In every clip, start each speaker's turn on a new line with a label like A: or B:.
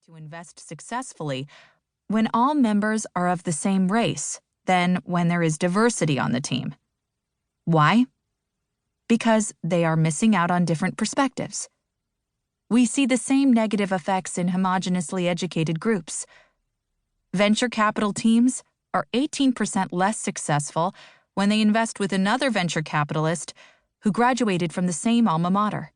A: to invest successfully when all members are of the same race than when there is diversity on the team. Why? Because they are missing out on different perspectives. We see the same negative effects in homogeneously educated groups. Venture capital teams are 18% less successful when they invest with another venture capitalist who graduated from the same alma mater.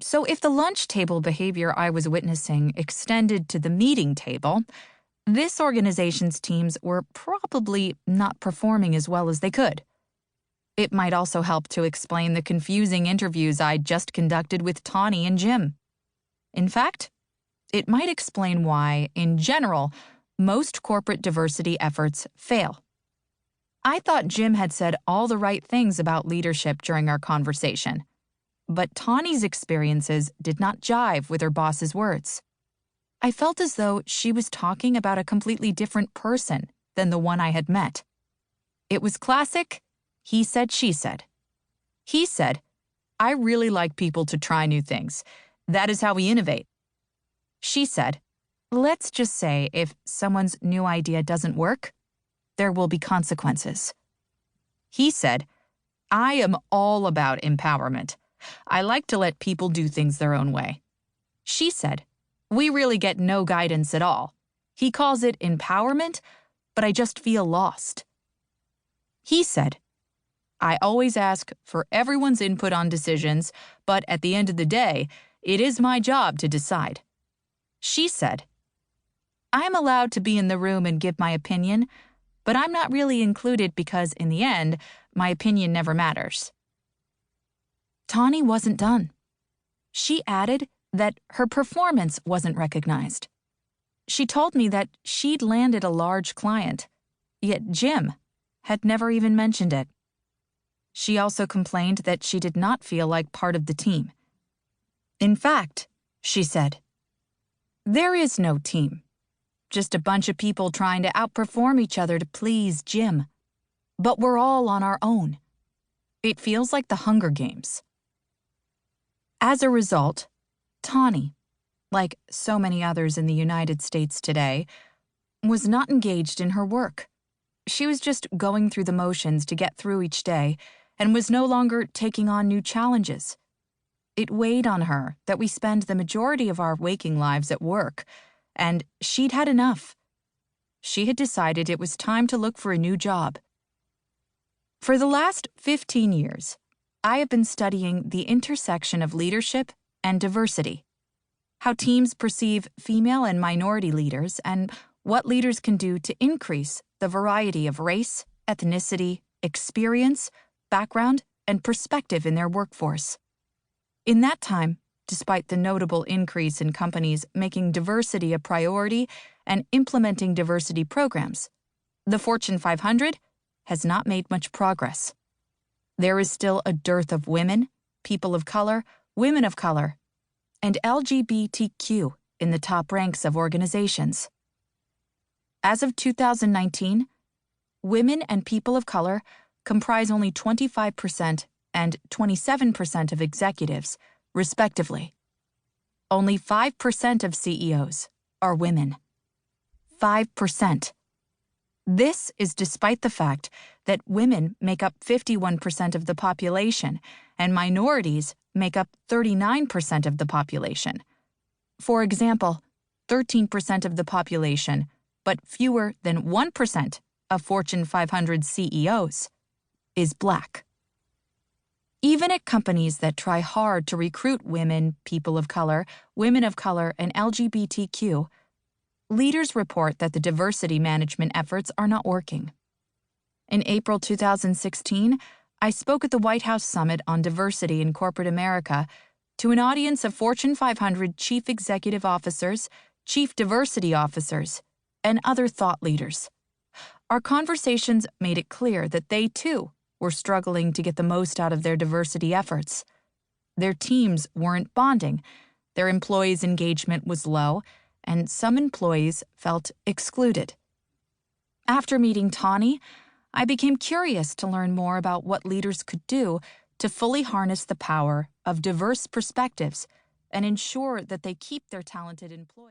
A: So if the lunch table behavior I was witnessing extended to the meeting table, this organization's teams were probably not performing as well as they could. It might also help to explain the confusing interviews I just conducted with Tawny and Jim. In fact, it might explain why, in general, most corporate diversity efforts fail. I thought Jim had said all the right things about leadership during our conversation, but Tawny's experiences did not jive with her boss's words. I felt as though she was talking about a completely different person than the one I had met. It was classic he said, she said. He said, "I really like people to try new things. That is how we innovate." She said, "Let's just say if someone's new idea doesn't work, there will be consequences." He said, "I am all about empowerment. I like to let people do things their own way." She said, "We really get no guidance at all. He calls it empowerment, but I just feel lost." He said, "I always ask for everyone's input on decisions, but at the end of the day, it is my job to decide." She said, "I am allowed to be in the room and give my opinion, but I'm not really included because, in the end, my opinion never matters." Tawny wasn't done. She added that her performance wasn't recognized. She told me that she'd landed a large client, yet Jim had never even mentioned it. She also complained that she did not feel like part of the team. "In fact," she said, "there is no team. Just a bunch of people trying to outperform each other to please Jim. But we're all on our own. It feels like the Hunger Games." As a result, Tawny, like so many others in the United States today, was not engaged in her work. She was just going through the motions to get through each day and was no longer taking on new challenges. It weighed on her that we spend the majority of our waking lives at work, and she'd had enough. She had decided it was time to look for a new job. For the last 15 years, I have been studying the intersection of leadership and diversity, how teams perceive female and minority leaders, and what leaders can do to increase the variety of race, ethnicity, experience, background, and perspective in their workforce. In that time, despite the notable increase in companies making diversity a priority and implementing diversity programs, the Fortune 500 has not made much progress. There is still a dearth of women, people of color, women of color, and LGBTQ in the top ranks of organizations. As of 2019, women and people of color comprise only 25% and 27% of executives, respectively. Only 5% of CEOs are women. 5%. This is despite the fact that women make up 51% of the population and minorities make up 39% of the population. For example, 13% of the population, but fewer than 1% of Fortune 500 CEOs, is Black. Even at companies that try hard to recruit women, people of color, women of color, and LGBTQ, leaders report that the diversity management efforts are not working. In April 2016, I spoke at the White House Summit on Diversity in Corporate America to an audience of Fortune 500 chief executive officers, chief diversity officers, and other thought leaders. Our conversations made it clear that they, too, were struggling to get the most out of their diversity efforts. Their teams weren't bonding, their employees' engagement was low, and some employees felt excluded. After meeting Tawny, I became curious to learn more about what leaders could do to fully harness the power of diverse perspectives and ensure that they keep their talented employees.